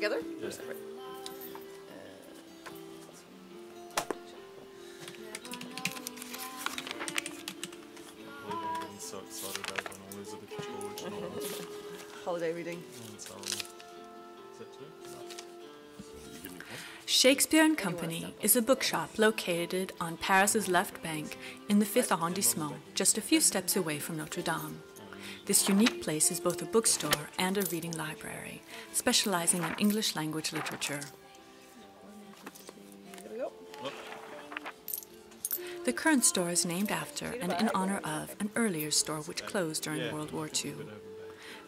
together? Yeah. Or separate? So excited over an Elizabeth George novel. Holiday reading. Is that two? Shakespeare and Company is a bookshop located on Paris's left bank in the 5th arrondissement, just a few steps away from Notre Dame. This unique place is both a bookstore and a reading library, specializing in English language literature. There we go. The current store is named after and in honor of an earlier store which closed during World War II.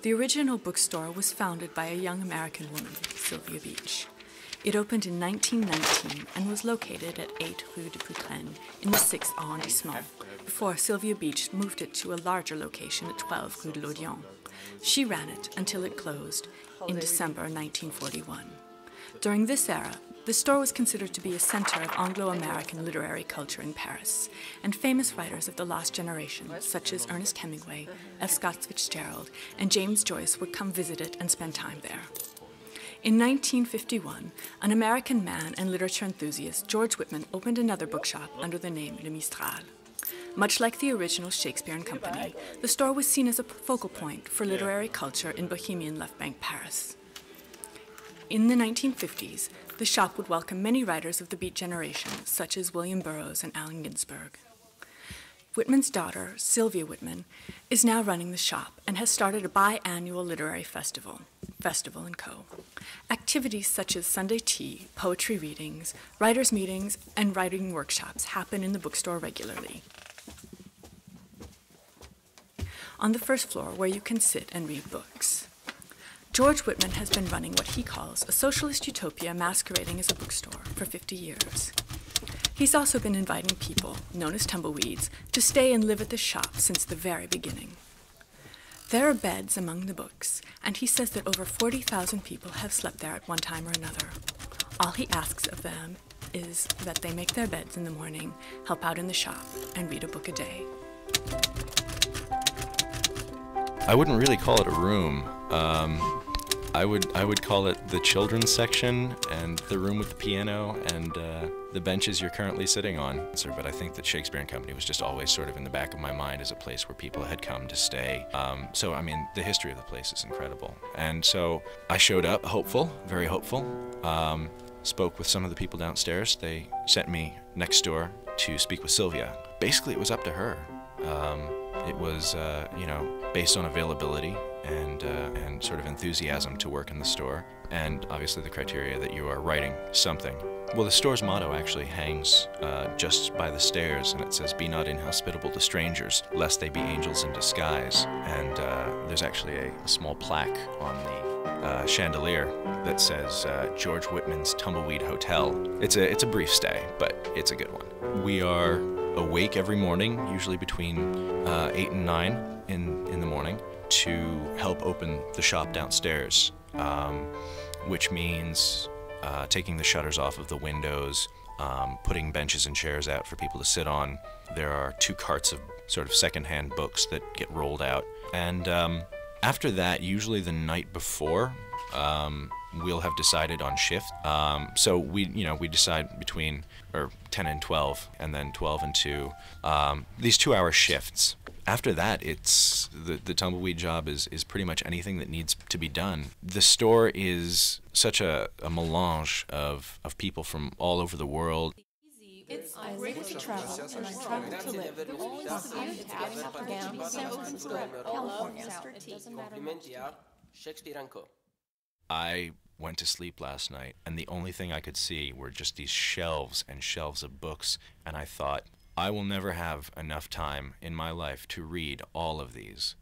The original bookstore was founded by a young American woman, Sylvia Beach. It opened in 1919 and was located at 8 Rue de Putraine in the 6th arrondissement, before Sylvia Beach moved it to a larger location at 12 Rue de l'Odéon. She ran it until it closed in December 1941. During this era, the store was considered to be a center of Anglo-American literary culture in Paris, and famous writers of the last generation, such as Ernest Hemingway, F. Scott Fitzgerald, and James Joyce would come visit it and spend time there. In 1951, an American man and literature enthusiast, George Whitman, opened another bookshop under the name Le Mistral. Much like the original Shakespeare and Company, the store was seen as a focal point for literary culture in Bohemian Left Bank Paris. In the 1950s, the shop would welcome many writers of the Beat generation, such as William Burroughs and Allen Ginsberg. Whitman's daughter, Sylvia Whitman, is now running the shop and has started a biannual literary festival, Festival & Co. Activities such as Sunday tea, poetry readings, writers' meetings, and writing workshops happen in the bookstore regularly. On the first floor, where you can sit and read books. George Whitman has been running what he calls a socialist utopia masquerading as a bookstore for 50 years. He's also been inviting people, known as tumbleweeds, to stay and live at the shop since the very beginning. There are beds among the books, and he says that over 40,000 people have slept there at one time or another. All he asks of them is that they make their beds in the morning, help out in the shop, and read a book a day. I wouldn't really call it a room. I would call it the children's section and the room with the piano and the benches you're currently sitting on. But I think that Shakespeare and Company was just always sort of in the back of my mind as a place where people had come to stay. So, I mean, the history of the place is incredible. And so I showed up hopeful, very hopeful, spoke with some of the people downstairs. They sent me next door to speak with Sylvia. Basically, it was up to her. It was, you know, based on availability and sort of enthusiasm to work in the store, and obviously the criteria that you are writing something. Well, the store's motto actually hangs just by the stairs, and it says, "Be not inhospitable to strangers, lest they be angels in disguise." And there's actually a small plaque on the chandelier that says George Whitman's Tumbleweed Hotel. It's a brief stay, but it's a good one. We are awake every morning, usually between 8 and 9 in the morning, to help open the shop downstairs, which means taking the shutters off of the windows, putting benches and chairs out for people to sit on. There are 2 carts of sort of secondhand books that get rolled out. And after that, usually the night before, we'll have decided on shift. So we decide between 10 and 12, and then 12 and 2. These 2-hour shifts. After that, it's the tumbleweed job is pretty much anything that needs to be done. The store is such a melange of people from all over the world. It's great to travel, and I travel to live. I went to sleep last night, and the only thing I could see were just these shelves and shelves of books, and I thought, I will never have enough time in my life to read all of these.